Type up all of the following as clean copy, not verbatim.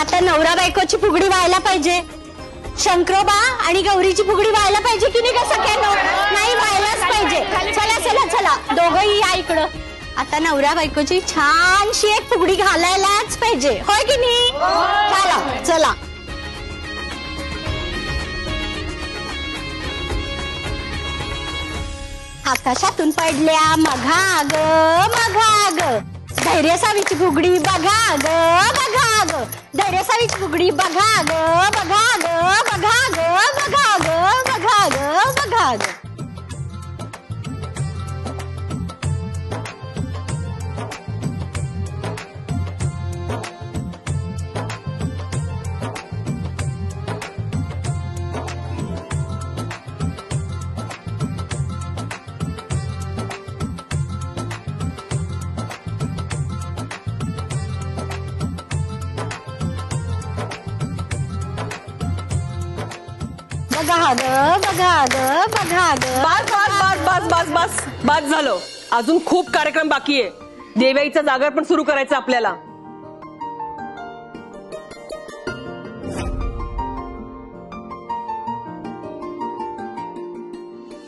आता नवरा बायकोची फुगडी व्हायला पाहिजे, शंकरोबा आणि गौरीची फुगडी व्हायला पाहिजे की नाही का सगळ्यांना? नाही, व्हायलाच पाहिजे. चला चला चला, दोघंही या इकडं. आता नवरा बायकोची छानशी एक फुगडी घालायलाच पाहिजे, होय की नाही? चला चला. आकाशातून पडल्या मघाग मघाग, धैर्यसावीची फुगडी बघा ग बघा ग, धैर्यसावीची फुगडी बघा ग बघा ग बघा ग बघा ग बघा ग बघा ग. बघा ग बघा ग बघा ग. बस बस बस बस बस बस बस झालं. अजून खूप कार्यक्रम बाकी आहे. देवाईचं जागर पण सुरू करायचं आपल्याला.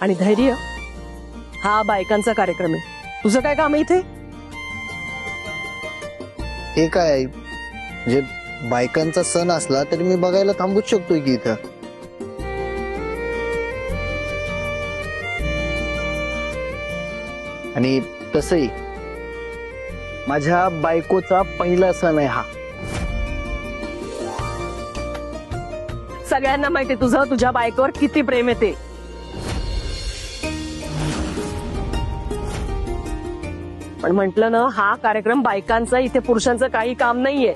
आणि धैर्य, हा बायकांचा कार्यक्रम आहे. तुझं काय काम आहे इथे? हे काय आहे, म्हणजे बायकांचा सण असला तरी मी बघायला थांबूच शकतोय की इथं. आणि तसही माझ्या बायकोचा पहिला सण आहे हा. सगळ्यांना माहिती तुझं तुझ्या बायकोवर किती प्रेम येते. पण म्हंटल ना, हा कार्यक्रम बायकांचा, इथे पुरुषांचं काही काम नाहीये.